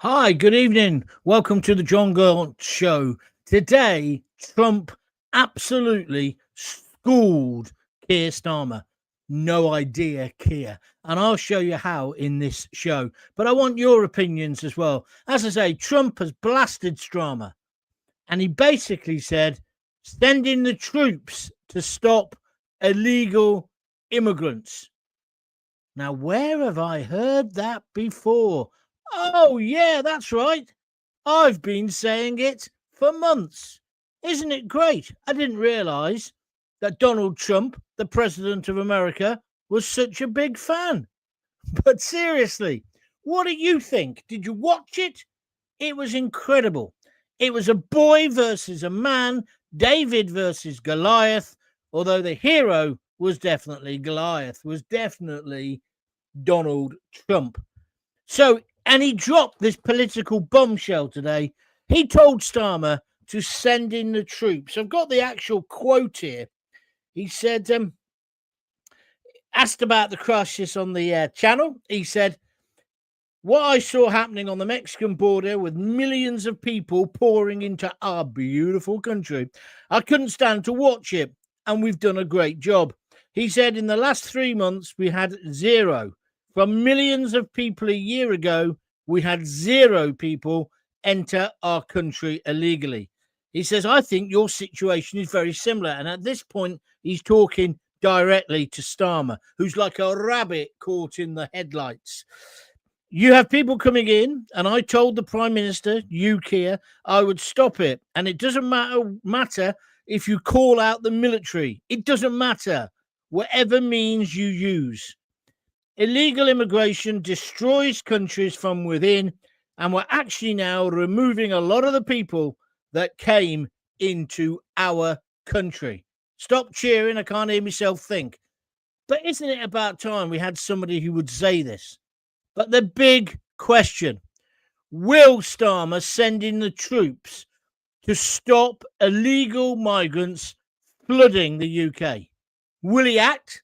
Hi, good evening. Welcome to the Jon Gaunt Show. Today, Trump absolutely schooled Keir Starmer. No idea, Keir. And I'll show you how in this show. But I want your opinions as well. As I say, Trump has blasted Starmer. And he basically said, send in the troops to stop illegal immigrants. Now, where have I heard that before? Oh, yeah, that's right. I've been saying it for months. Isn't it great? I didn't realize that Donald Trump, the president of America, was such a big fan. But seriously, what do you think? Did you watch it? It was incredible. It was a boy versus a man, David versus Goliath, although the hero was definitely Goliath, was definitely Donald Trump. So, and he dropped this political bombshell today. He told Starmer to send in the troops. I've got the actual quote here. He said, asked about the crisis on the channel, he said, what I saw happening on the Mexican border with millions of people pouring into our beautiful country, I couldn't stand to watch it, and we've done a great job. He said in the last 3 months, we had zero. From millions of people a year ago, we had zero people enter our country illegally. He says, I think your situation is very similar. And at this point, he's talking directly to Starmer, who's like a rabbit caught in the headlights. You have people coming in, and I told the Prime Minister, you, Keir, I would stop it. And it doesn't matter if you call out the military. It doesn't matter. Whatever means you use. Illegal immigration destroys countries from within, and we're actually now removing a lot of the people that came into our country. Stop cheering. I can't hear myself think. But isn't it about time we had somebody who would say this? But the big question, will Starmer send in the troops to stop illegal migrants flooding the UK? Will he act,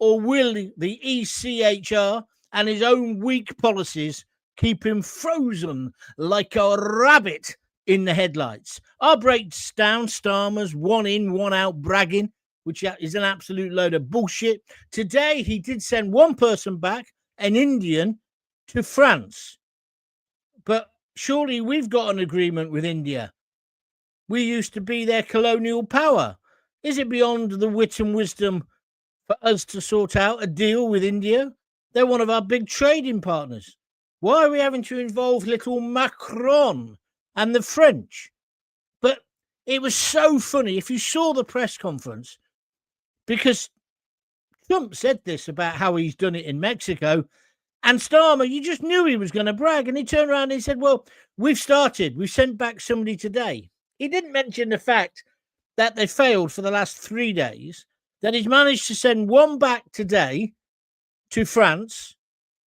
or will the ECHR and his own weak policies keep him frozen like a rabbit in the headlights? I'll break down Starmer's one in, one out bragging, which is an absolute load of bullshit. Today, he did send one person back, an Indian, to France. But surely we've got an agreement with India. We used to be their colonial power. Is it beyond the wit and wisdom for us to sort out a deal with India? They're one of our big trading partners. Why are we having to involve little Macron and the French? But it was so funny. If you saw the press conference, because Trump said this about how he's done it in Mexico, and Starmer, you just knew he was going to brag. And he turned around and he said, well, we've started. We've sent back somebody today. He didn't mention the fact that they failed for the last 3 days, that he's managed to send one back today to France,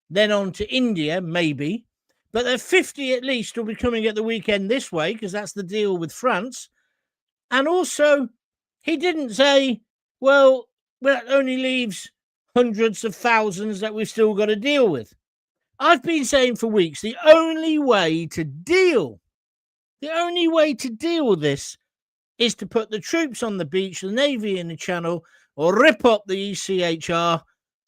then on to India, maybe. But there 50 at least will be coming at the weekend this way, because that's the deal with France. And also, he didn't say, well, that only leaves hundreds of thousands that we've still got to deal with. I've been saying for weeks, the only way to deal with this is to put the troops on the beach, the Navy in the Channel, or rip up the ECHR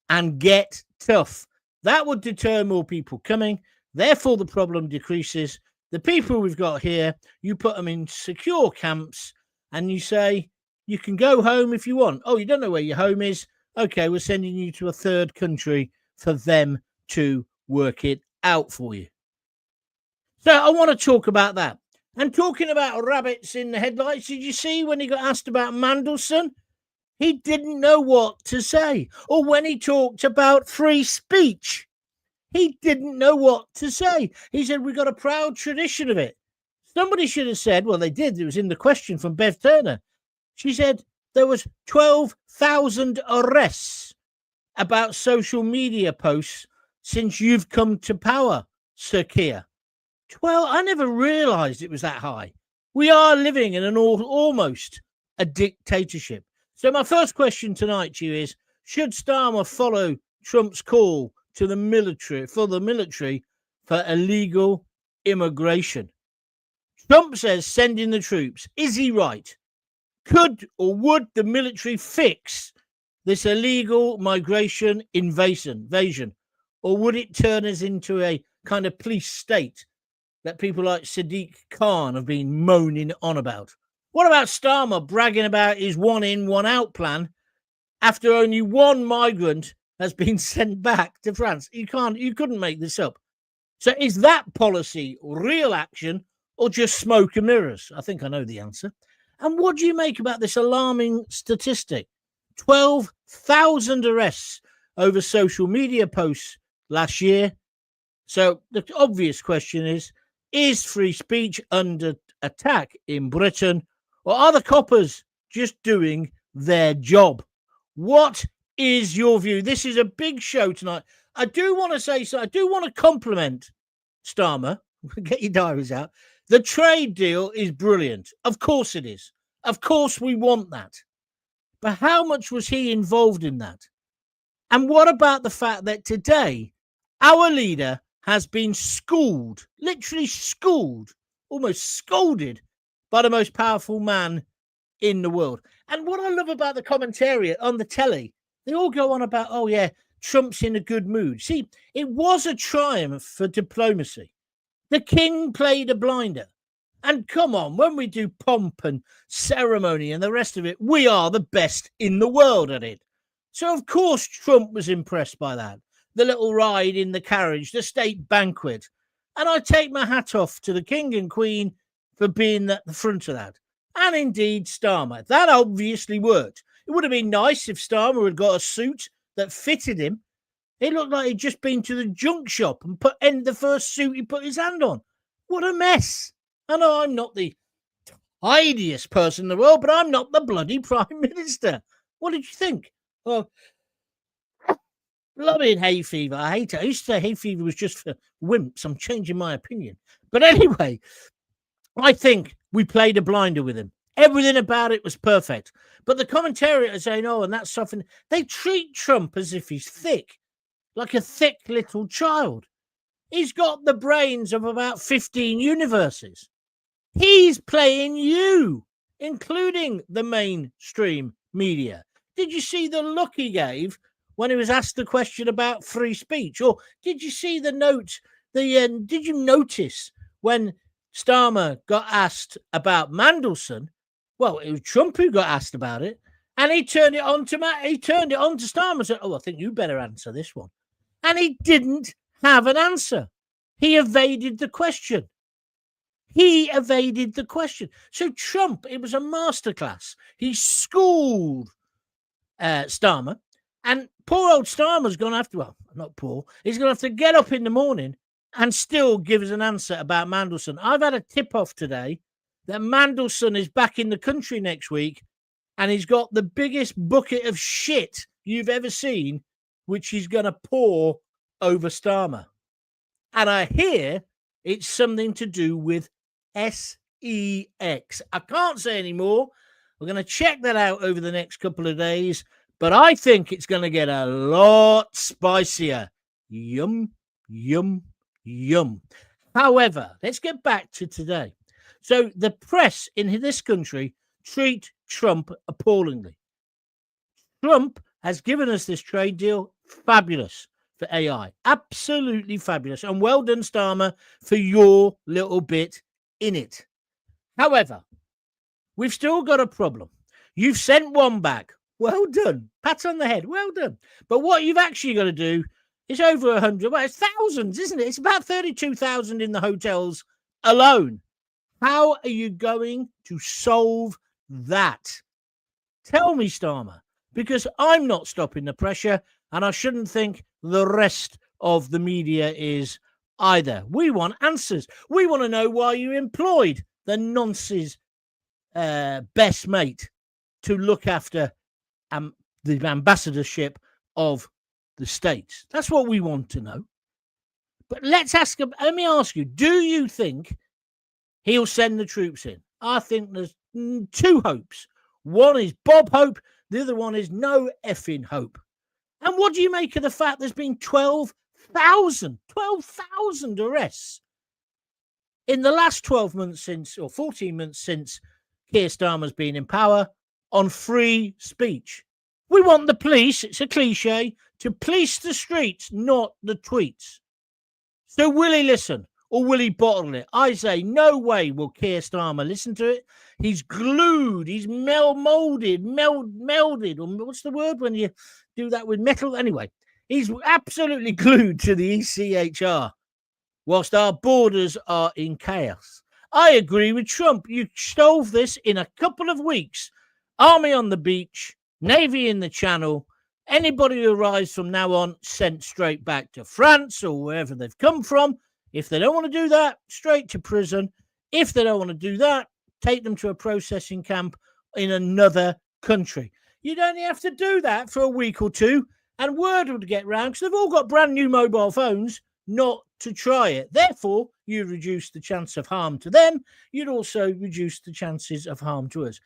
and get tough. That would deter more people coming. Therefore, the problem decreases. The people we've got here, you put them in secure camps and you say, you can go home if you want. Oh, you don't know where your home is? Okay, we're sending you to a third country for them to work it out for you. So I want to talk about that. And talking about rabbits in the headlights, did you see when he got asked about Mandelson? He didn't know what to say. Or when he talked about free speech, he didn't know what to say. He said, we've got a proud tradition of it. Somebody should have said, well, they did. It was in the question from Bev Turner. She said, there was 12,000 arrests about social media posts since you've come to power, Sir Keir. 12? I never realised it was that high. We are living in an almost a dictatorship. So my first question tonight to you is, should Starmer follow Trump's call to the military for illegal immigration. Trump says sending the troops. Is he right? Could or would the military fix this illegal migration invasion? Or would it turn us into a kind of police state that people like Sadiq Khan have been moaning on about? What about Starmer bragging about his one in, one out plan after only one migrant has been sent back to France? You couldn't make this up. So is that policy real action or just smoke and mirrors? I think I know the answer. And what do you make about this alarming statistic? 12,000 arrests over social media posts last year. So the obvious question is free speech under attack in Britain, or are the coppers just doing their job? What is your view? This is a big show tonight. I do want to say so. I do want to compliment Starmer. Get your diaries out. The trade deal is brilliant. Of course it is. Of course we want that. But how much was he involved in that? And what about the fact that today our leader has been schooled, literally schooled, almost scolded by the most powerful man in the world? And what I love about the commentary on the telly, they all go on about, oh yeah, Trump's in a good mood. See, it was a triumph for diplomacy. The king played a blinder. And come on, when we do pomp and ceremony and the rest of it, we are the best in the world at it. So, of course, Trump was impressed by that. The little ride in the carriage, the state banquet. And I take my hat off to the king and queen for being at the front of that. And indeed, Starmer. That obviously worked. It would have been nice if Starmer had got a suit that fitted him. It looked like he'd just been to the junk shop and the first suit he put his hand on. What a mess. I know I'm not the tidiest person in the world, but I'm not the bloody Prime Minister. What did you think? Oh, blooming hay fever. I hate it. I used to say hay fever was just for wimps. I'm changing my opinion. But anyway, I think we played a blinder with him. Everything about it was perfect. But the commentators are saying, oh, and that's something. They treat Trump as if he's thick, like a thick little child. He's got the brains of about 15 universes. He's playing you, including the mainstream media. Did you see the look he gave when he was asked the question about free speech? Or did you see the note? Did you notice when Starmer got asked about Mandelson? Well, it was Trump who got asked about it, and he turned it on to Starmer and said, "Oh, I think you better answer this one." And he didn't have an answer. He evaded the question. So Trump, it was a masterclass. He schooled Starmer, and poor old Starmer's going to have to, well, not poor, he's going to have to get up in the morning and still give us an answer about Mandelson. I've had a tip-off today that Mandelson is back in the country next week, and he's got the biggest bucket of shit you've ever seen, which he's going to pour over Starmer. And I hear it's something to do with SEX. I can't say any more. We're going to check that out over the next couple of days, but I think it's going to get a lot spicier. Yum, yum, yum. However, let's get back to today. So the press in this country treat Trump appallingly. Trump has given us this trade deal. Fabulous for AI. Absolutely fabulous. And well done, Starmer, for your little bit in it. However, we've still got a problem. You've sent one back. Well done. Pat on the head. Well done. But what you've actually got to do is over 100. Well, it's thousands, isn't it? It's about 32,000 in the hotels alone. How are you going to solve that? Tell me, Starmer, because I'm not stopping the pressure, and I shouldn't think the rest of the media is either. We want answers. We want to know why you employed the nonce's best mate to look after the ambassadorship of the States. That's what we want to know. But let me ask you, do you think he'll send the troops in? I think there's two hopes. One is Bob Hope. The other one is no effing hope. And what do you make of the fact there's been 12,000 arrests in the last 12 months since, or 14 months since Keir Starmer's been in power, on free speech. We want the police, it's a cliche, to police the streets, not the tweets. So will he listen or will he bottle it? I say no way will Keir Starmer listen to it. He's glued, he's melded, or what's the word when you do that with metal? Anyway, he's absolutely glued to the ECHR whilst our borders are in chaos. I agree with Trump. You solve this in a couple of weeks. Army on the beach, Navy in the Channel. Anybody who arrives from now on sent straight back to France or wherever they've come from. If they don't want to do that, straight to prison. If they don't want to do that, take them to a processing camp in another country. You'd only have to do that for a week or two, and word would get round because they've all got brand new mobile phones not to try it. Therefore, you reduce the chance of harm to them. You'd also reduce the chances of harm to us.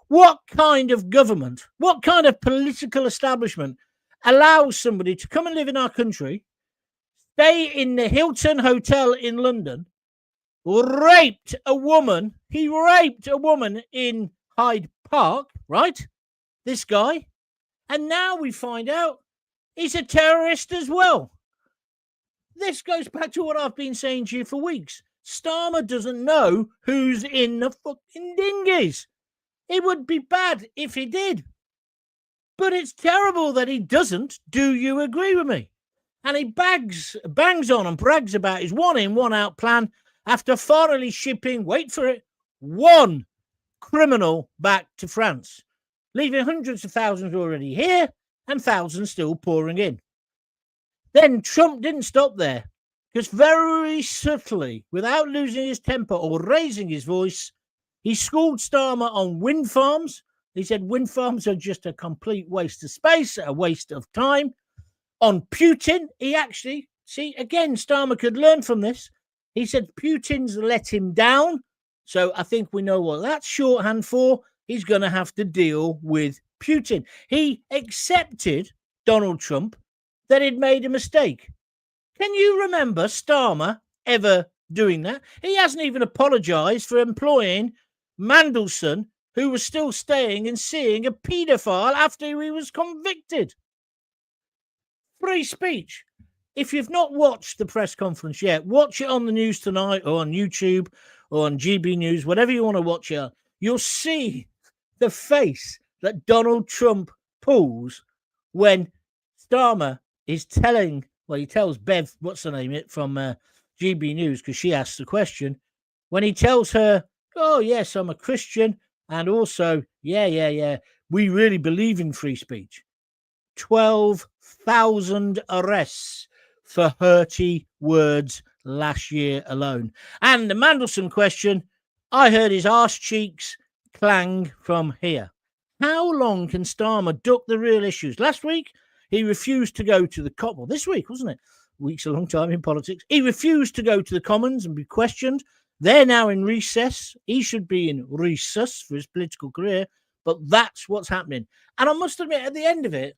What kind of government, what kind of political establishment allows somebody to come and live in our country, stay in the Hilton Hotel in London, raped a woman? He raped a woman in Hyde Park, right? This guy. And now we find out he's a terrorist as well. This goes back to what I've been saying to you for weeks. Starmer doesn't know who's in the fucking dinghies. It would be bad if he did. But it's terrible that he doesn't. Do you agree with me? And he bangs on and brags about his one in, one out plan after thoroughly shipping, wait for it, one criminal back to France, leaving hundreds of thousands already here and thousands still pouring in. Then Trump didn't stop there, because very subtly, without losing his temper or raising his voice, he schooled Starmer on wind farms. He said wind farms are just a complete waste of space, a waste of time. On Putin, he actually, see, again, Starmer could learn from this. He said Putin's let him down. So I think we know what that's shorthand for. He's going to have to deal with Putin. He accepted, Donald Trump, that he'd made a mistake. Can you remember Starmer ever doing that? He hasn't even apologized for employing Mandelson, who was still staying and seeing a paedophile after he was convicted. Free speech. If you've not watched the press conference yet, watch it on the news tonight or on YouTube or on GB News, whatever you want to watch it. You'll see the face that Donald Trump pulls when Starmer is telling, well, he tells Bev, what's her name, from GB News, because she asked the question, when he tells her, oh, yes, I'm a Christian, and also, yeah, we really believe in free speech. 12,000 arrests for hurty words last year alone. And the Mandelson question, I heard his arse cheeks clang from here. How long can Starmer duck the real issues? Last week, he refused to go to the well, this week, wasn't it? Week's a long time in politics. He refused to go to the Commons and be questioned. They're now in recess. He should be in recess for his political career, but that's what's happening. And I must admit, at the end of it,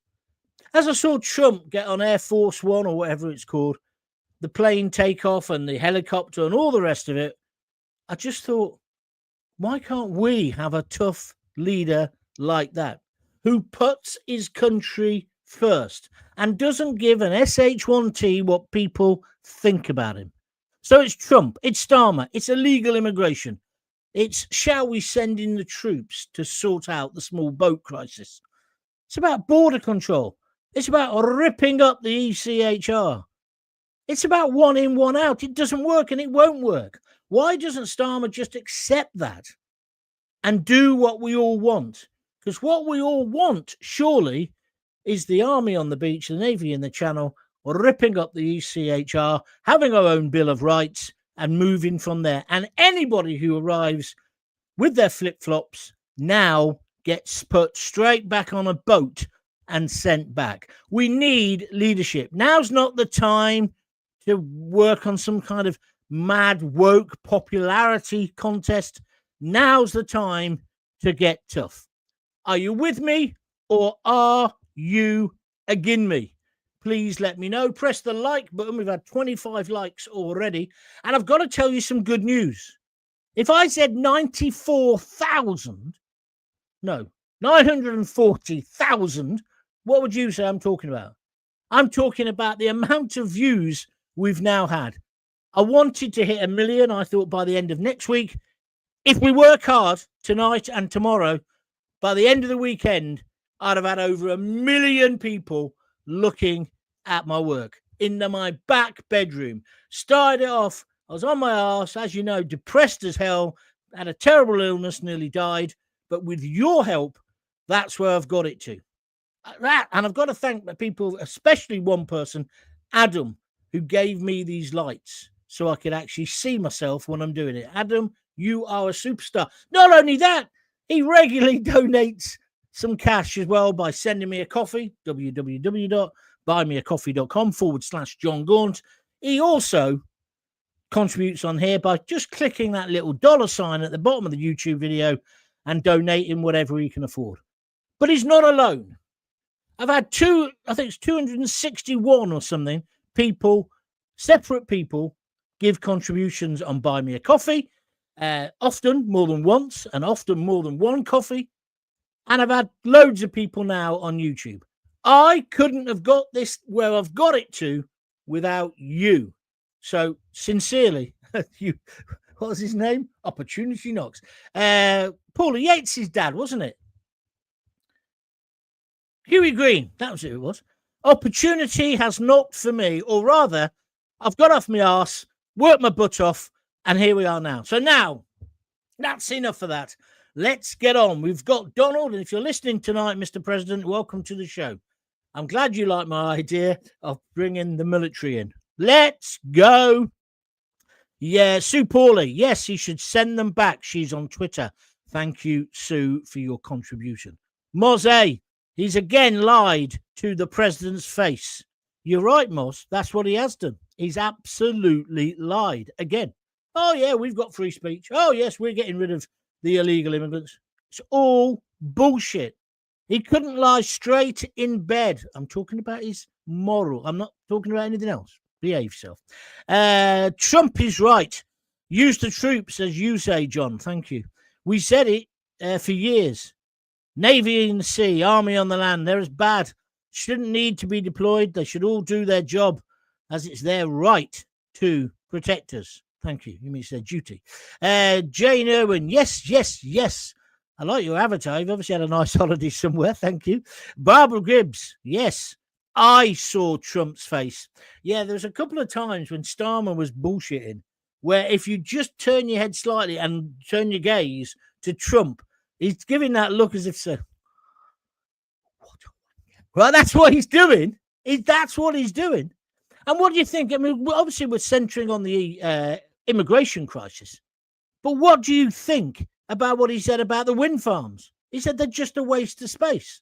as I saw Trump get on Air Force One or whatever it's called, the plane take off and the helicopter and all the rest of it, I just thought, why can't we have a tough leader like that who puts his country first and doesn't give an SH1T what people think about him? So it's Trump, it's Starmer, it's illegal immigration. It's shall we send in the troops to sort out the small boat crisis? It's about border control. It's about ripping up the ECHR. It's about one in, one out. It doesn't work and it won't work. Why doesn't Starmer just accept that and do what we all want? Because what we all want, surely, is the army on the beach, the navy in the channel, ripping up the ECHR, having our own Bill of Rights and moving from there. And anybody who arrives with their flip-flops now gets put straight back on a boat and sent back. We need leadership. Now's not the time to work on some kind of mad woke popularity contest. Now's the time to get tough. Are you with me or are you against me? please let me know. Press the like button. We've had 25 likes already. And I've got to tell you some good news. If I said 940,000, what would you say I'm talking about? I'm talking about the amount of views we've now had. I wanted to hit 1 million, I thought, by the end of next week. If we work hard tonight and tomorrow, by the end of the weekend, I'd have had over 1 million people looking at my work in my back bedroom. Started it off, I was on my arse, as you know, depressed as hell, had a terrible illness, nearly died. But with your help, that's where I've got it to. And I've got to thank the people, especially one person, Adam, who gave me these lights so I could actually see myself when I'm doing it. Adam, you are a superstar. Not only that, he regularly donates some cash as well by sending me a coffee, www.buymeacoffee.com/Jon Gaunt. He also contributes on here by just clicking that little $sign at the bottom of the YouTube video and donating whatever he can afford. But he's not alone. I've had I think it's 261 or something, separate people, give contributions on Buy Me a Coffee, often more than once and often more than one coffee. And I've had loads of people now on YouTube. I couldn't have got this where I've got it to without you. So sincerely, you, what was his name? Opportunity Knocks. Paula Yates' dad, wasn't it? Huey Green, that was who it was. Opportunity has knocked for me, or rather, I've got off my arse, worked my butt off, and here we are now. So now, that's enough of that. Let's get on. We've got Donald, and if you're listening tonight, Mr. President, welcome to the show. I'm glad you like my idea of bringing the military in. Let's go. Yeah, Sue Pauly. Yes, he should send them back. She's on Twitter. Thank you, Sue, for your contribution. Moze, he's again lied to the president's face. You're right, Moz. That's what he has done. He's absolutely lied again. Oh, yeah, we've got free speech. Oh, yes, we're getting rid of the illegal immigrants. It's all bullshit. He couldn't lie straight in bed. I'm talking about his moral. I'm not talking about anything else. Behave yourself. Trump is right. Use the troops, as you say, John. Thank you. We said it for years. Navy in the sea, army on the land. They're as bad. Shouldn't need to be deployed. They should all do their job as it's their right to protect us. Thank you. You mean it's their duty. Jane Irwin. Yes, yes, yes. I like your avatar. You've obviously had a nice holiday somewhere. Thank you. Barbara Gibbs. Yes. I saw Trump's face. Yeah, there's a couple of times when Starmer was bullshitting where if you just turn your head slightly and turn your gaze to Trump, he's giving that look as if so. Well, that's what he's doing. That's what he's doing. And what do you think? I mean, obviously we're centering on the immigration crisis. But what do you think about what he said about the wind farms? He said they're just a waste of space.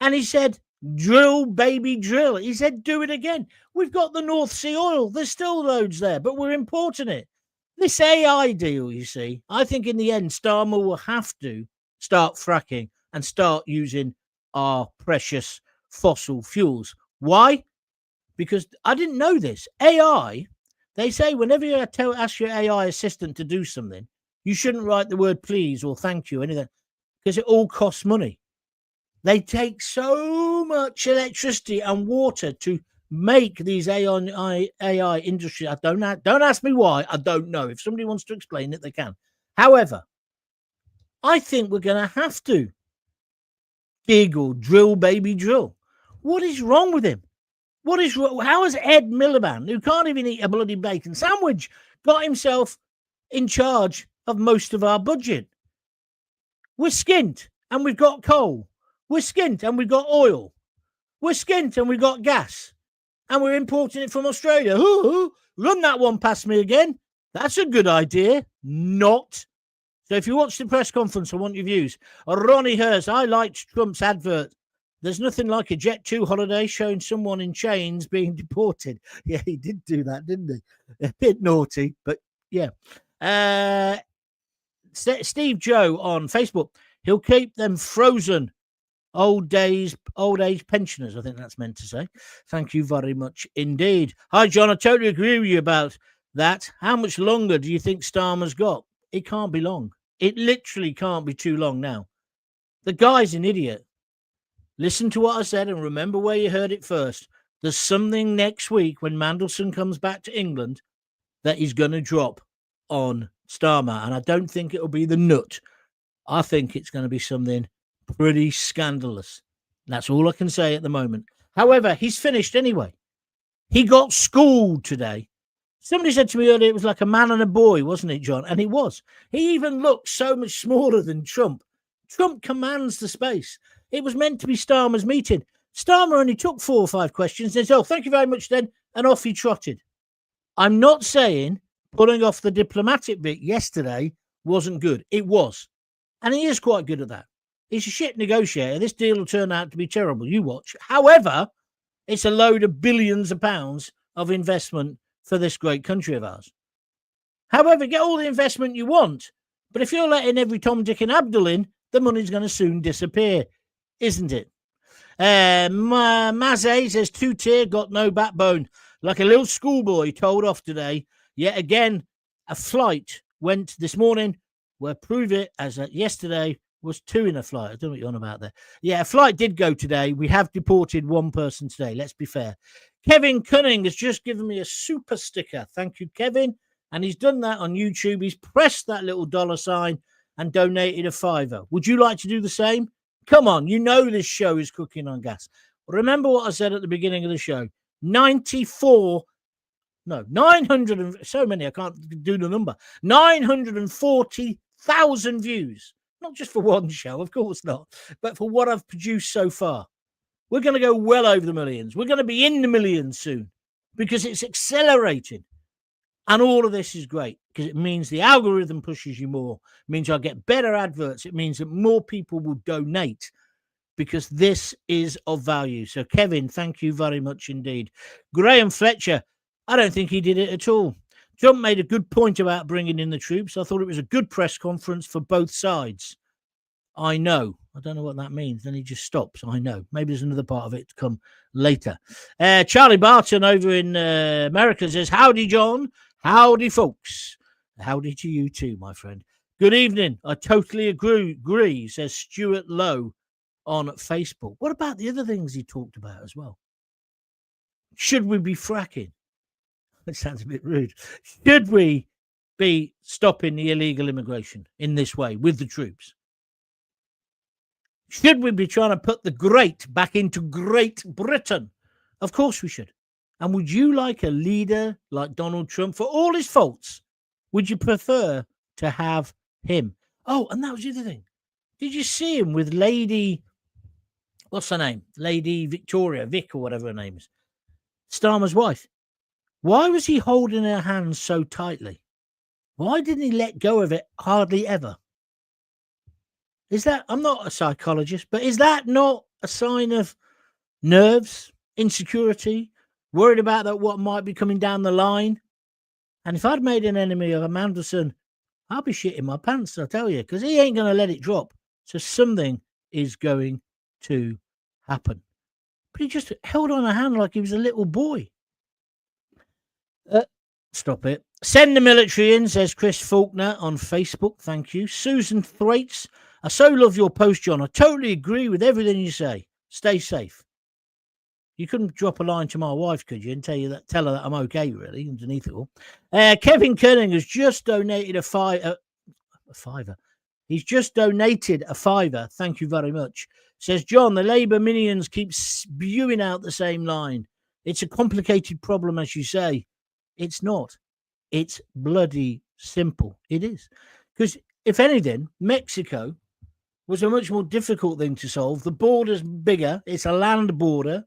And he said, drill, baby, drill. He said, do it again. We've got the North Sea oil. There's still loads there, but we're importing it. This AI deal, you see, I think in the end, Starmer will have to start fracking and start using our precious fossil fuels. Why? Because I didn't know this. AI, they say whenever you ask your AI assistant to do something, you shouldn't write the word please or thank you, anything, because it all costs money. They take so much electricity and water to make these AI industry. Don't ask me why. I don't know. If somebody wants to explain it, they can. However, I think we're going to have to dig or drill, baby, drill. What is wrong with him? What is wrong? How has Ed Miliband, who can't even eat a bloody bacon sandwich, got himself in charge of most of our budget? We're skint and we've got coal. We're skint and we've got oil. We're skint and we've got gas. And we're importing it from Australia. Ooh, run that one past me again. That's a good idea. Not. So if you watch the press conference, I want your views. Ronnie Hurst, I liked Trump's advert. There's nothing like a Jet2 holiday showing someone in chains being deported. Yeah, he did do that, didn't he? A bit naughty, but yeah. Steve Joe on Facebook. He'll keep them frozen old age pensioners, I think that's meant to say. Thank you very much indeed. Hi, John. I totally agree with you about that. How much longer do you think Starmer's got? It can't be long. It literally can't be too long now. The guy's an idiot. Listen to what I said and remember where you heard it first. There's something next week when Mandelson comes back to England that he's going to drop on Starmer. And I don't think it'll be the nut. I think it's going to be something pretty scandalous. That's all I can say at the moment. However, he's finished anyway. He got schooled today. Somebody said to me earlier it was like a man and a boy, wasn't it, John? And it was. He even looked so much smaller than Trump. Trump commands the space. It was meant to be Starmer's meeting. Starmer only took 4 or 5 questions and said, oh, thank you very much then, and off he trotted. I'm not saying pulling off the diplomatic bit yesterday wasn't good. It was. And he is quite good at that. He's a shit negotiator. This deal will turn out to be terrible. You watch. However, it's a load of billions of pounds of investment for this great country of ours. However, get all the investment you want. But if you're letting every Tom, Dick and Abdul in, the money's going to soon disappear, isn't it? Maze says 2-tier got no backbone. Like a little schoolboy told off today. Yet again, a flight went this morning where prove it as yesterday was 2 in a flight. I don't know what you're on about there. Yeah, a flight did go today. We have deported 1 person today. Let's be fair. Kevin Cunning has just given me a super sticker. Thank you, Kevin. And he's done that on YouTube. He's pressed that little $sign and donated a $5. Would you like to do the same? Come on, you know this show is cooking on gas. Remember what I said at the beginning of the show. 900, so many, I can't do the number. 940,000 views. Not just for one show, of course not, but for what I've produced so far. We're going to go well over the millions. We're going to be in the millions soon because it's accelerating. And all of this is great because it means the algorithm pushes you more. It means I get better adverts. It means that more people will donate because this is of value. So, Kevin, thank you very much indeed. Graham Fletcher, I don't think he did it at all. Trump made a good point about bringing in the troops. I thought it was a good press conference for both sides. I know. I don't know what that means. Then he just stops. I know. Maybe there's another part of it to come later. Charlie Barton over in America says, howdy, John. Howdy, folks. Howdy to you too, my friend. Good evening. I totally agree, says Stuart Lowe on Facebook. What about the other things he talked about as well? Should we be fracking? That sounds a bit rude. Should we be stopping the illegal immigration in this way with the troops? Should we be trying to put the great back into Great Britain? Of course we should. And would you like a leader like Donald Trump for all his faults? Would you prefer to have him? Oh, and that was the other thing. Did you see him with Lady, what's her name? Lady Victoria, Vic or whatever her name is. Starmer's wife. Why was he holding her hands so tightly? Why didn't he let go of it hardly ever? Is that, I'm not a psychologist, but is that not a sign of nerves, insecurity, worried about that what might be coming down the line? And if I'd made an enemy of a Mandelson, I'll be shitting my pants, I'll tell you, because he ain't going to let it drop. So something is going to happen. But he just held on a hand like he was a little boy. Stop it. Send the military in, says Chris Faulkner on Facebook. Thank you. Susan Thwaites. I so love your post, John. I totally agree with everything you say. Stay safe. You couldn't drop a line to my wife, could you, and tell her that I'm okay, really, underneath it all. Kevin Kerning has just donated a fiver. He's just donated a $5. Thank you very much. Says, John, the Labour minions keep spewing out the same line. It's a complicated problem, as you say. It's not. It's bloody simple. It is. Because, if anything, Mexico was a much more difficult thing to solve. The border's bigger. It's a land border.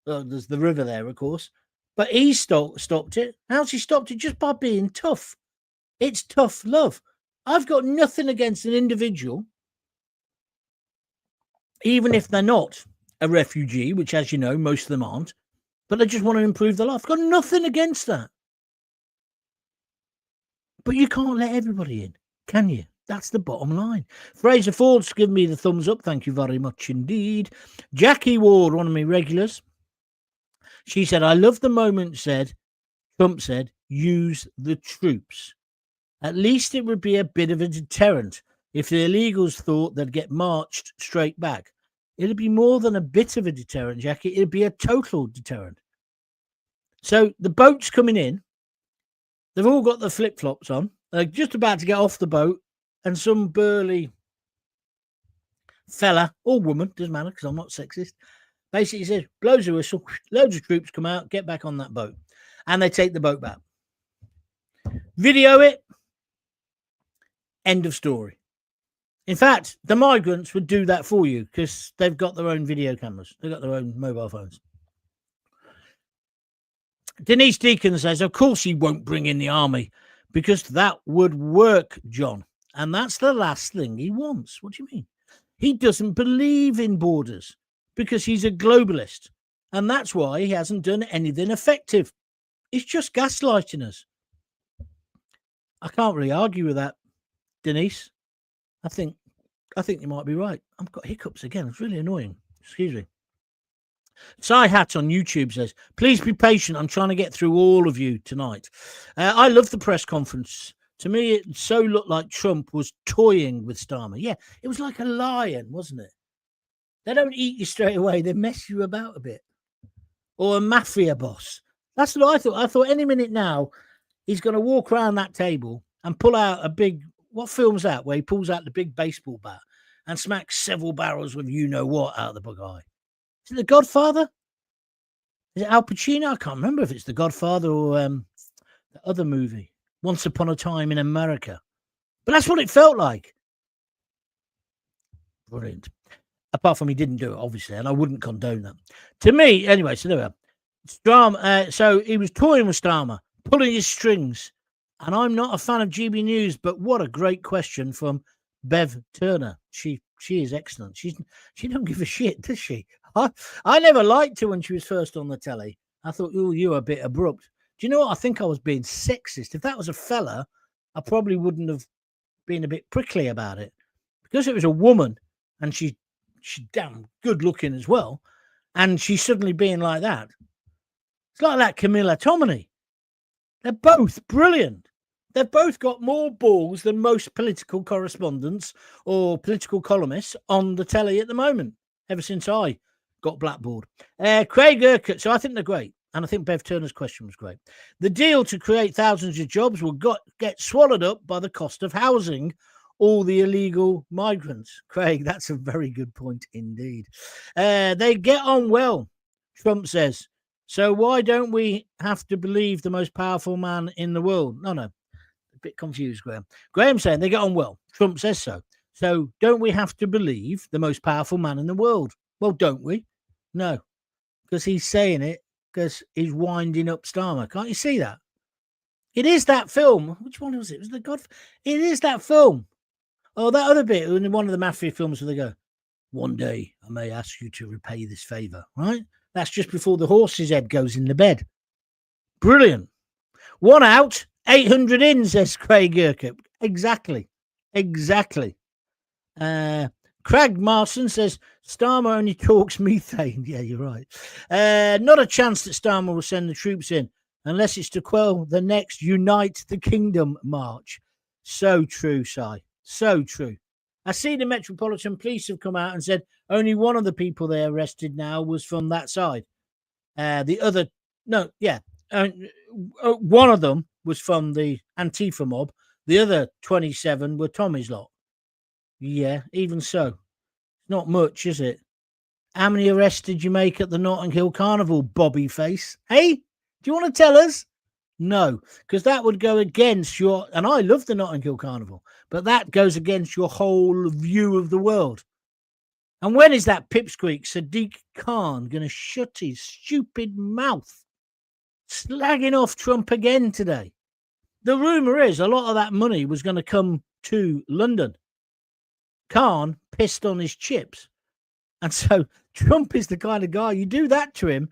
There's the river there, of course. But he stopped it. How's he stopped it? Just by being tough. It's tough love. I've got nothing against an individual, even if they're not a refugee, which, as you know, most of them aren't, but they just want to improve their life. I've got nothing against that. But you can't let everybody in, can you? That's the bottom line. Fraser Ford's given me the thumbs up. Thank you very much indeed. Jackie Ward, one of my regulars, she said, I love the moment Trump said, use the troops. At least it would be a bit of a deterrent. If the illegals thought they'd get marched straight back, it'd be more than a bit of a deterrent, Jackie. It'd be a total deterrent. So the boat's coming in. They've all got the flip-flops on. They're just about to get off the boat, and some burly fella or woman, doesn't matter because I'm not sexist, basically says, blows a whistle, loads of troops come out, get back on that boat. And they take the boat back. Video it. End of story. In fact, the migrants would do that for you because they've got their own video cameras. They've got their own mobile phones. Denise Deacon says, of course he won't bring in the army because that would work, John. And that's the last thing he wants. What do you mean? He doesn't believe in borders because he's a globalist. And that's why he hasn't done anything effective. He's just gaslighting us. I can't really argue with that, Denise. I think you might be right. I've got hiccups again. It's really annoying. Excuse me. Cy Hat on YouTube says, please be patient. I'm trying to get through all of you tonight. I love the press conference. To me, it so looked like Trump was toying with Starmer. Yeah, it was like a lion, wasn't it? They don't eat you straight away. They mess you about a bit. Or a mafia boss. That's what I thought. I thought any minute now, he's going to walk around that table and pull out a big, what film's that, where he pulls out the big baseball bat and smacks several barrels with you-know-what out of the guy. Is it The Godfather? Is it Al Pacino? I can't remember if it's The Godfather or the other movie, Once Upon a Time in America. But that's what it felt like. Brilliant. Apart from he didn't do it, obviously, and I wouldn't condone that. To me, anyway, so there we are. Starmer, so he was toying with Starmer, pulling his strings. And I'm not a fan of GB News, but what a great question from Bev Turner. She is excellent. She don't give a shit, does she? I never liked her when she was first on the telly. I thought, oh, you were a bit abrupt. Do you know what? I think I was being sexist. If that was a fella, I probably wouldn't have been a bit prickly about it. Because it was a woman, and she's damn good looking as well, and she's suddenly being like that. It's like that Camilla Tominey. They're both brilliant. They've both got more balls than most political correspondents or political columnists on the telly at the moment, ever since I got blackballed. Craig Urquhart, so I think they're great. And I think Bev Turner's question was great. The deal to create thousands of jobs will get swallowed up by the cost of housing all the illegal migrants. Craig, that's a very good point indeed. They get on well, Trump says. So why don't we have to believe the most powerful man in the world? No. A bit confused, Graham. Graham's saying they get on well. Trump says so. So don't we have to believe the most powerful man in the world? Well, don't we? No. Because he's saying it because he's winding up Starmer. Can't you see that? It is that film. Which one was it? It was The God. It is that film. Oh, that other bit in one of the mafia films where they go, one day I may ask you to repay this favour, right? That's just before the horse's head goes in the bed. Brilliant. One out, 800 in, says Craig Urquhart. Exactly. Craig Marson says, Starmer only talks methane. Yeah, you're right. Not a chance that Starmer will send the troops in unless it's to quell the next Unite the Kingdom march. So true, Si. So true. I see the Metropolitan Police have come out and said only one of the people they arrested now was from that side. The other, one of them was from the Antifa mob. The other 27 were Tommy's lot. Yeah, even so. Not much, is it? How many arrests did you make at the Notting Hill Carnival, Bobby Face? Hey, do you want to tell us? No, because that would go against your, and I love the Notting Hill Carnival, but that goes against your whole view of the world. And when is that pipsqueak Sadiq Khan going to shut his stupid mouth? Slagging off Trump again today. The rumour is a lot of that money was going to come to London. Khan pissed on his chips. And so Trump is the kind of guy, you do that to him,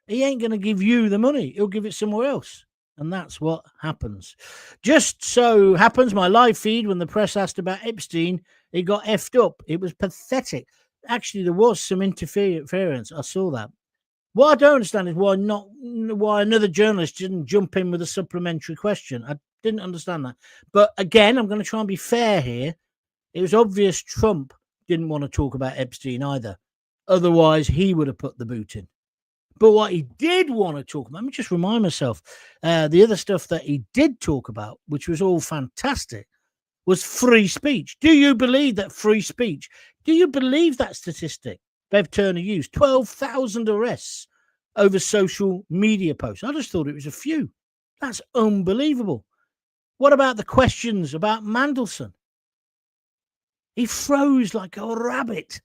he ain't going to give you the money. He'll give it somewhere else. And that's what happens. Just so happens my live feed, when the press asked about Epstein, it got effed up. It was pathetic. Actually, there was some interference. I saw that. What I don't understand is why another journalist didn't jump in with a supplementary question. I didn't understand that. But again, I'm going to try and be fair here. It was obvious Trump didn't want to talk about Epstein either. Otherwise, he would have put the boot in. But what he did want to talk about, let me just remind myself, the other stuff that he did talk about, which was all fantastic, was free speech. Do you believe that free speech? Do you believe that statistic Bev Turner used? 12,000 arrests over social media posts. I just thought it was a few. That's unbelievable. What about the questions about Mandelson? He froze like a rabbit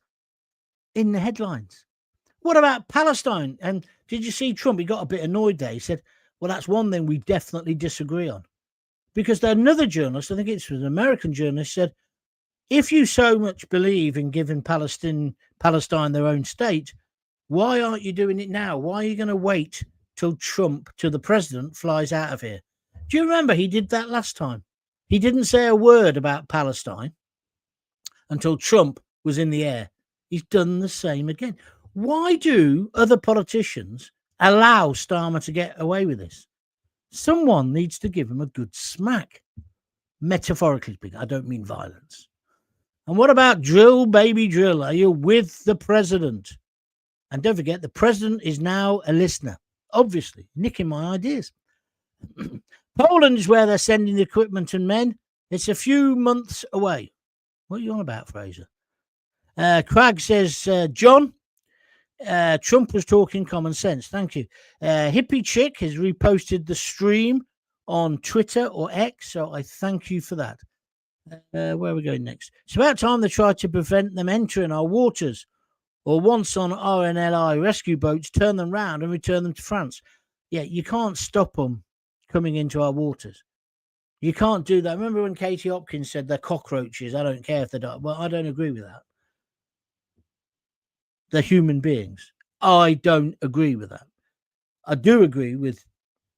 in the headlines. What about Palestine? And did you see Trump? He got a bit annoyed there. He said, well, that's one thing we definitely disagree on. Because another journalist, I think it was an American journalist, said, if you so much believe in giving Palestine their own state, why aren't you doing it now? Why are you going to wait till the president flies out of here? Do you remember he did that last time? He didn't say a word about Palestine until Trump was in the air. He's done the same again. Why do other politicians allow Starmer to get away with this? Someone needs to give him a good smack. Metaphorically speaking, I don't mean violence. And what about drill, baby, drill? Are you with the president? And don't forget, the president is now a listener, obviously, nicking my ideas. Poland is where they're sending the equipment and men. It's a few months away. What are you on about, Fraser? Craig says, John, Trump was talking common sense. Thank you. Hippie Chick has reposted the stream on Twitter or X, so I thank you for that. Where are we going next? It's about time they tried to prevent them entering our waters, or once on RNLI rescue boats, turn them round and return them to France. Yeah, you can't stop them coming into our waters. You can't do that. Remember when Katie Hopkins said they're cockroaches? I don't care if they die. Well, I don't agree with that. They're human beings. I don't agree with that. I do agree with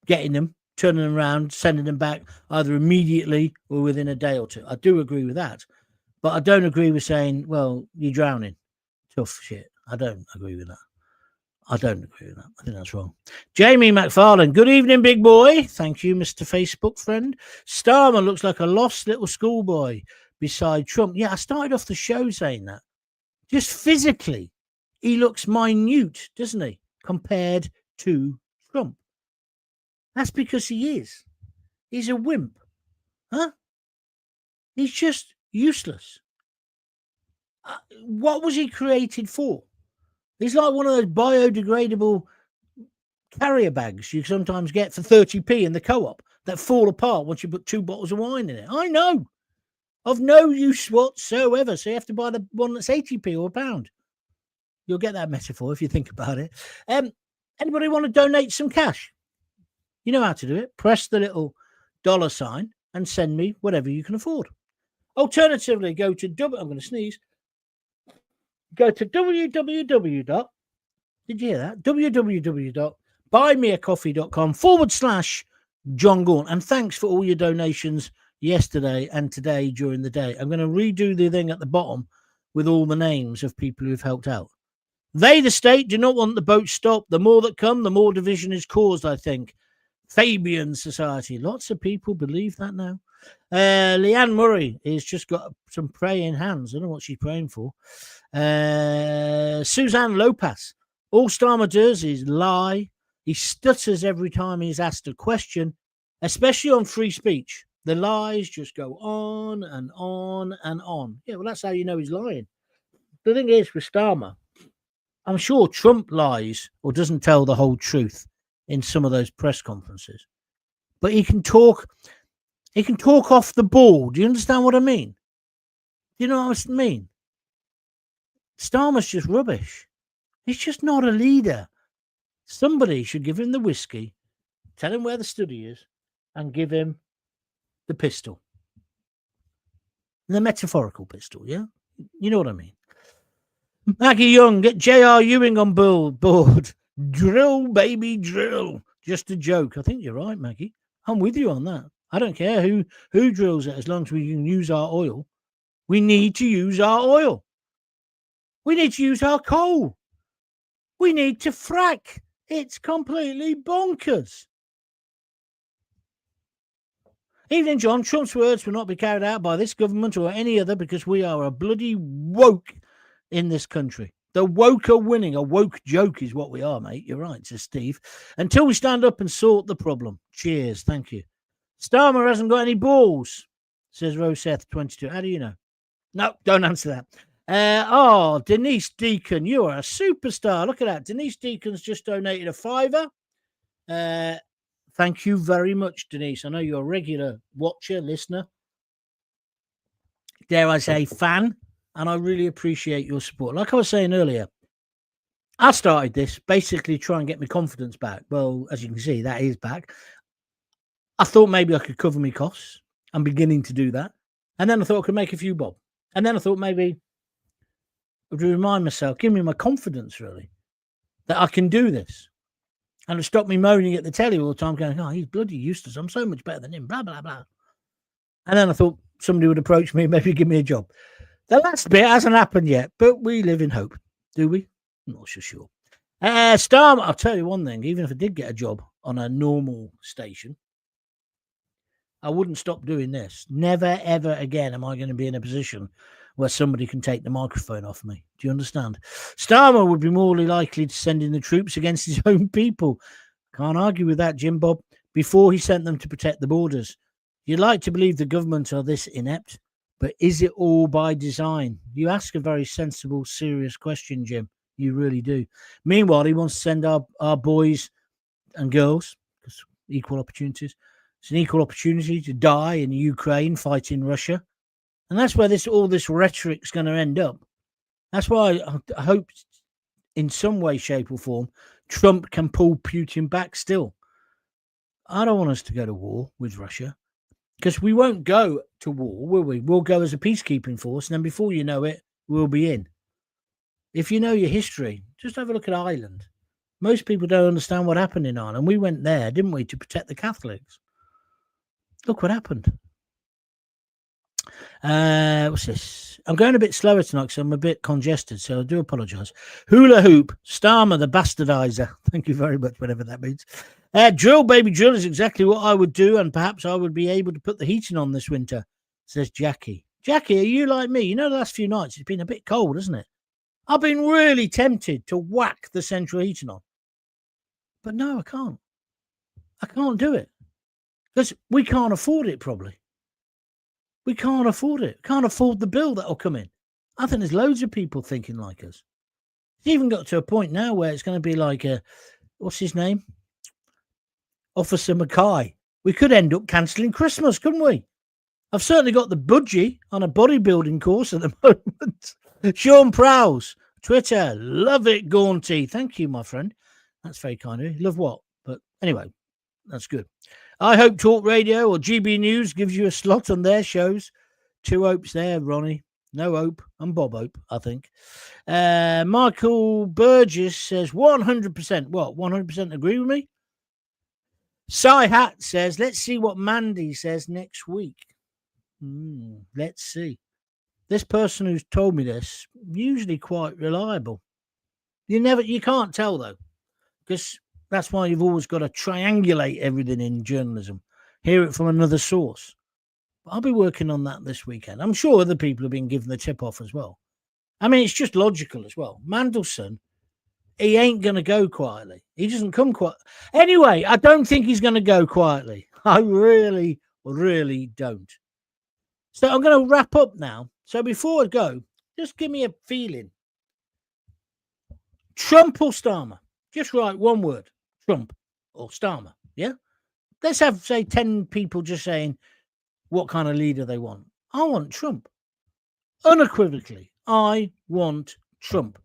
getting them, turning them around, sending them back either immediately or within a day or two. I do agree with that. But I don't agree with saying, well, you're drowning. Tough shit. I don't agree with that. I think that's wrong. Jamie McFarlane, good evening, big boy. Thank you, Mr. Facebook friend. Starmer looks like a lost little schoolboy beside Trump. Yeah, I started off the show saying that. Just physically, he looks minute, doesn't he, compared to Trump? That's because he is. He's a wimp. Huh? He's just useless. What was he created for? He's like one of those biodegradable carrier bags you sometimes get for 30p in the co-op that fall apart once you put 2 bottles of wine in it. I know. Of no use whatsoever. So you have to buy the one that's 80p or £1. You'll get that metaphor if you think about it. Anybody want to donate some cash? You know how to do it. Press the little $sign and send me whatever you can afford. Alternatively, I'm going to sneeze. Go to www.buymeacoffee.com/Jon Gaunt. And thanks for all your donations yesterday and today during the day. I'm going to redo the thing at the bottom with all the names of people who've helped out. They, the state, do not want the boat stopped. The more that come, the more division is caused, I think. Fabian Society. Lots of people believe that now. Leanne Murray has just got some praying hands. I don't know what she's praying for. Suzanne Lopez. All Starmer does is lie. He stutters every time he's asked a question, especially on free speech. The lies just go on and on and on. Yeah, well, that's how you know he's lying. The thing is, with Starmer, I'm sure Trump lies or doesn't tell the whole truth in some of those press conferences. But he can talk off the ball. Do you understand what I mean? Do you know what I mean? Starmer's just rubbish. He's just not a leader. Somebody should give him the whiskey, tell him where the study is, and give him the pistol. The metaphorical pistol, yeah? You know what I mean. Maggie Young, get J.R. Ewing on board. Drill, baby, drill. Just a joke. I think you're right, Maggie. I'm with you on that. I don't care who drills it as long as we can use our oil. We need to use our oil. We need to use our coal. We need to frack. It's completely bonkers. Evening, John. Trump's words will not be carried out by this government or any other because we are a bloody woke in this country. The woke are winning. A woke joke is what we are, mate. You're right, says Steve. Until we stand up and sort the problem. Cheers. Thank you. Starmer hasn't got any balls, says Roseth22. How do you know? No, don't answer that. Denise Deacon, you are a superstar. Look at that. Denise Deacon's just donated a £5. Thank you very much, Denise. I know you're a regular watcher, listener. Dare I say, fan. And I really appreciate your support. Like I was saying earlier, I started this basically try and get my confidence back. Well, as you can see, that is back. I thought maybe I could cover my costs. I'm beginning to do that. And then I thought I could make a few bob. And then I thought maybe I would remind myself, give me my confidence, really, that I can do this. And it stopped me moaning at the telly all the time, going, oh, he's bloody useless. I'm so much better than him, blah, blah, blah. And then I thought somebody would approach me and maybe give me a job. The last bit hasn't happened yet, but we live in hope. Do we? I'm not so sure. Starmer, I'll tell you one thing. Even if I did get a job on a normal station, I wouldn't stop doing this. Never, ever again am I going to be in a position where somebody can take the microphone off me. Do you understand? Starmer would be more likely to send in the troops against his own people. Can't argue with that, Jim Bob. Before he sent them to protect the borders. You'd like to believe the government are this inept, but is it all by design? You ask a very sensible, serious question, Jim. You really do. Meanwhile, he wants to send our boys and girls, because equal opportunities. It's an equal opportunity to die in Ukraine fighting Russia. And that's where all this rhetoric's going to end up. That's why I hope in some way, shape or form, Trump can pull Putin back still. I don't want us to go to war with Russia because we won't go to war, will we? We'll go as a peacekeeping force. And then before you know it, we'll be in. If you know your history, just have a look at Ireland. Most people don't understand what happened in Ireland. We went there, didn't we, to protect the Catholics? Look what happened. What's this? I'm going a bit slower tonight because I'm a bit congested, so I do apologise. Hula hoop, Starmer the bastardizer. Thank you very much, whatever that means. Drill, baby, drill is exactly what I would do, and perhaps I would be able to put the heating on this winter, says Jackie. Jackie, are you like me? You know, the last few nights it's been a bit cold, hasn't it? I've been really tempted to whack the central heating on. But no, I can't. I can't do it. Because we can't afford it, probably. We can't afford it. Can't afford the bill that'll come in. I think there's loads of people thinking like us. It's even got to a point now where it's going to be like what's his name? Officer Mackay. We could end up cancelling Christmas, couldn't we? I've certainly got the budgie on a bodybuilding course at the moment. Sean Prowse, Twitter, love it, Gaunty. Thank you, my friend. That's very kind of you. Love what? But anyway, that's good. I Hope Talk Radio or GB News gives you a slot on their shows. 2 hopes there, Ronnie. No hope. I'm Bob Hope, I think. Michael Burgess says 100%. What? 100% agree with me? Cy Hat says, let's see what Mandy says next week. Let's see. This person who's told me this, usually quite reliable. You can't tell, though, because that's why you've always got to triangulate everything in journalism. Hear it from another source. But I'll be working on that this weekend. I'm sure other people have been given the tip off as well. I mean, it's just logical as well. Mandelson, he ain't going to go quietly. He doesn't come quiet. Anyway, I don't think he's going to go quietly. I really, really don't. So I'm going to wrap up now. So before I go, just give me a feeling. Trump or Starmer? Just write one word. Trump or Starmer. Yeah? Let's have, say, 10 people just saying what kind of leader they want. I want Trump. Unequivocally, I want Trump.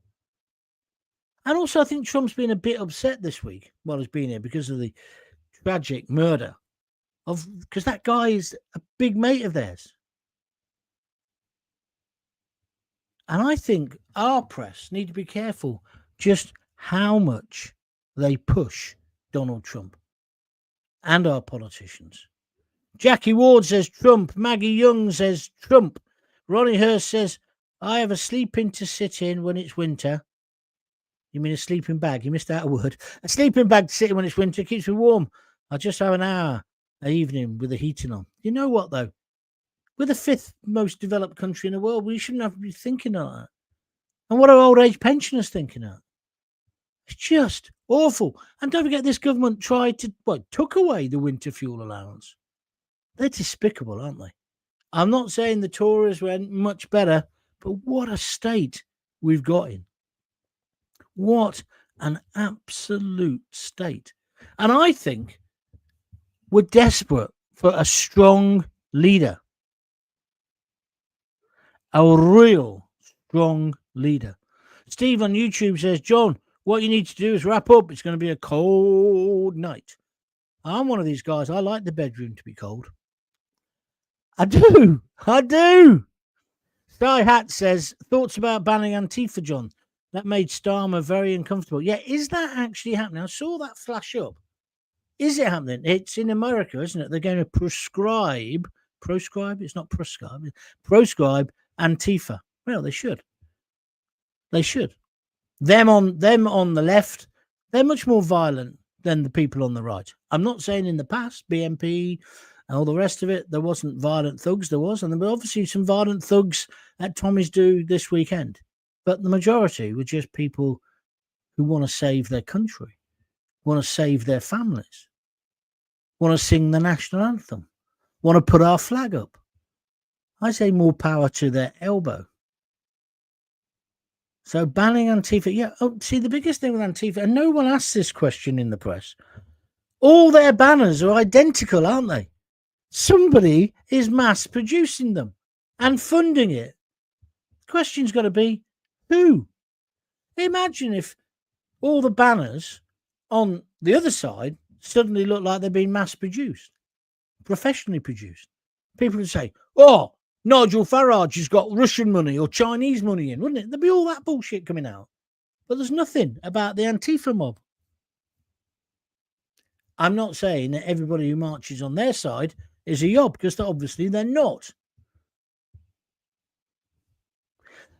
And also, I think Trump's been a bit upset this week while he's been here because of the tragic murder because that guy is a big mate of theirs. And I think our press need to be careful just how much they push Donald Trump. and our politicians. Jackie Ward says Trump. Maggie Young says Trump. Ronnie Hurst says, I have a sleeping to sit in when it's winter. You mean a sleeping bag? You missed out a word. A sleeping bag to sit in when it's winter keeps me warm. I just have an hour an evening with the heating on. You know what, though? We're the 5th most developed country in the world. We shouldn't have to be thinking of that. And what are old age pensioners thinking of? It's just awful. And don't forget, this government took away the winter fuel allowance. They're despicable, aren't they? I'm not saying the Tories went much better, but what a state we've got in. What an absolute state. And I think we're desperate for a strong leader. A real strong leader. Steve on YouTube says, John, what you need to do is wrap up. It's going to be a cold night. I'm one of these guys. I like the bedroom to be cold. I do. Sky Hat says, thoughts about banning Antifa, John? That made Starmer very uncomfortable. Yeah, is that actually happening? I saw that flash up. Is it happening? It's in America, isn't it? They're going to proscribe. It's not prescribe. Proscribe Antifa. Well, they should. Them on the left, they're much more violent than the people on the right. I'm not saying in the past, BNP and all the rest of it, there wasn't violent thugs. There was, and there were obviously some violent thugs at Tommy's Do this weekend. But the majority were just people who want to save their country, want to save their families, want to sing the national anthem, want to put our flag up. I say more power to their elbow. So banning Antifa, yeah. Oh, see, the biggest thing with Antifa, and no one asks this question in the press, all their banners are identical, aren't they? Somebody is mass producing them and funding it. The question's got to be, who? Imagine if all the banners on the other side suddenly look like they've been mass produced, professionally produced. People would say, oh, Nigel Farage has got Russian money or Chinese money in, wouldn't it? There'd be all that bullshit coming out. But there's nothing about the Antifa mob. I'm not saying that everybody who marches on their side is a yob, because obviously they're not.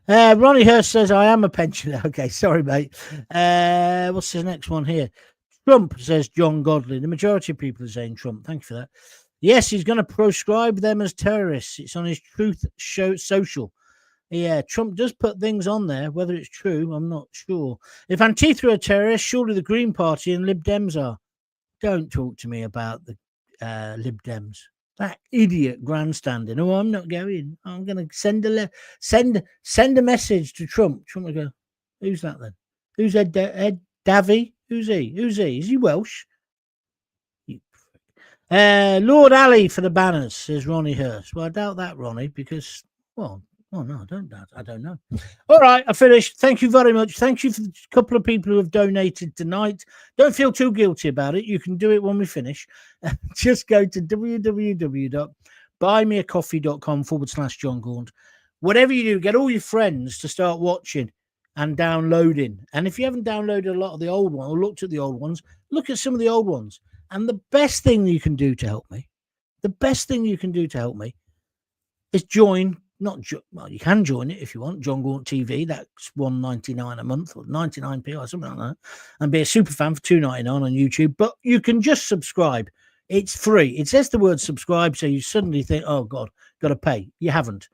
Ronnie Hurst says, I am a pensioner. Okay, sorry, mate. What's the next one here? Trump, says John Godley. The majority of people are saying Trump. Thank you for that. Yes, he's going to proscribe them as terrorists. It's on his Truth Social. Yeah, Trump does put things on there. Whether it's true, I'm not sure. If Antifa are terrorists, surely the Green Party and Lib Dems are. Don't talk to me about the Lib Dems. That idiot grandstanding. Oh, I'm not going. I'm going to send a message to Trump. Trump will go, who's that then? Who's Ed Davey? Who's he? Is he Welsh? Lord Ali for the banners, says Ronnie Hurst. Well, I doubt that, Ronnie, because, no, I don't doubt. I don't know. All right, I finished. Thank you very much. Thank you for the couple of people who have donated tonight. Don't feel too guilty about it. You can do it when we finish. Just go to www.buymeacoffee.com/Jon Gaunt. Whatever you do, get all your friends to start watching and downloading. And if you haven't downloaded a lot of the old ones or looked at the old ones, look at some of the old ones. And the best thing you can do to help me, is join. Well, you can join it if you want. Jon Gaunt TV. That's $1.99 a month or 99p or something like that, and be a super fan for $2.99 on YouTube. But you can just subscribe. It's free. It says the word subscribe, so you suddenly think, "Oh God, got to pay." You haven't.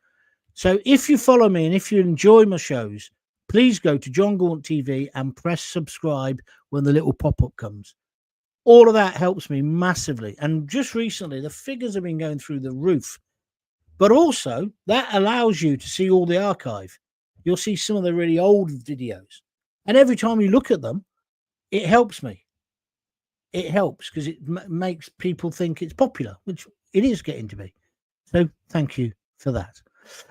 So if you follow me and if you enjoy my shows, please go to Jon Gaunt TV and press subscribe when the little pop-up comes. All of that helps me massively. And just recently, the figures have been going through the roof. But also, that allows you to see all the archive. You'll see some of the really old videos. And every time you look at them, it helps me. It helps because it makes people think it's popular, which it is getting to be. So thank you for that.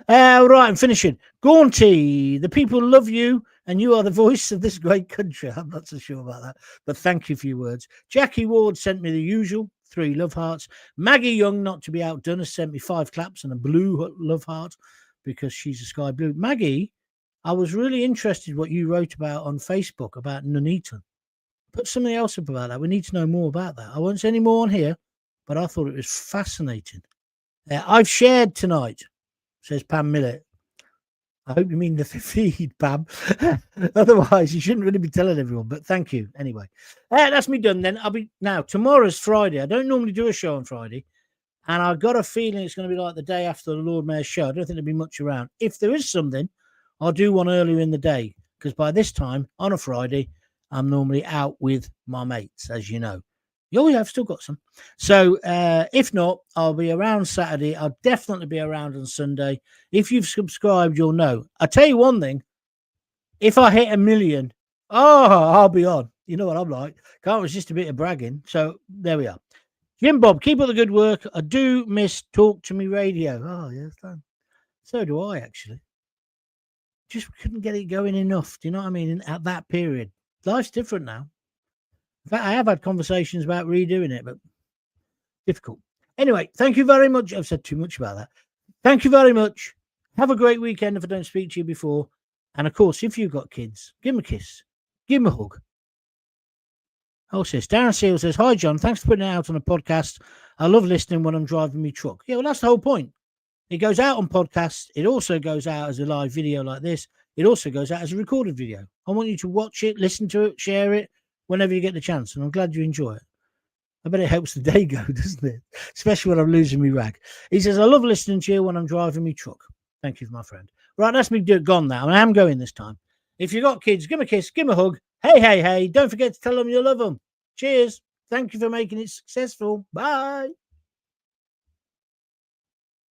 Right, I'm finishing. Gaunty, the people love you, and you are the voice of this great country. I'm not so sure about that, but thank you for your words. Jackie Ward sent me the usual 3 love hearts. Maggie Young, not to be outdone, has sent me 5 claps and a blue love heart because she's a sky blue. Maggie, I was really interested what you wrote about on Facebook about Nuneaton. Put something else up about that. We need to know more about that. I won't say any more on here, but I thought it was fascinating. I've shared tonight, says Pam Millett. I hope you mean the feed, Pam. Otherwise, you shouldn't really be telling everyone. But thank you anyway. That's me done then. Tomorrow's Friday. I don't normally do a show on Friday, and I've got a feeling it's going to be like the day after the Lord Mayor's show. I don't think there'll be much around. If there is something, I'll do one earlier in the day, because by this time on a Friday, I'm normally out with my mates, as you know. Oh, yeah, I've still got some. So if not, I'll be around Saturday. I'll definitely be around on Sunday. If you've subscribed, you'll know. I'll tell you one thing. If I hit 1 million, I'll be on. You know what I'm like. Can't resist a bit of bragging. So there we are. Jim Bob, keep up the good work. I do miss Talk to Me Radio. Oh, yes, so do I, actually. Just couldn't get it going enough. Do you know what I mean? At that period. Life's different now. In fact, I have had conversations about redoing it, but difficult. Anyway, thank you very much. I've said too much about that. Thank you very much. Have a great weekend if I don't speak to you before. And, of course, if you've got kids, give them a kiss. Give them a hug. Oh, sis. Darren Seal says, hi, John. Thanks for putting it out on a podcast. I love listening when I'm driving my truck. Yeah, well, that's the whole point. It goes out on podcasts. It also goes out as a live video like this. It also goes out as a recorded video. I want you to watch it, listen to it, share it whenever you get the chance. And I'm glad you enjoy it. I bet it helps the day go, doesn't it? Especially when I'm losing my rag. He says, I love listening to you when I'm driving my truck. Thank you, my friend. Right, that's me gone now. And I am going this time. If you got kids, give them a kiss, give them a hug. Hey, hey, hey. Don't forget to tell them you love them. Cheers. Thank you for making it successful. Bye.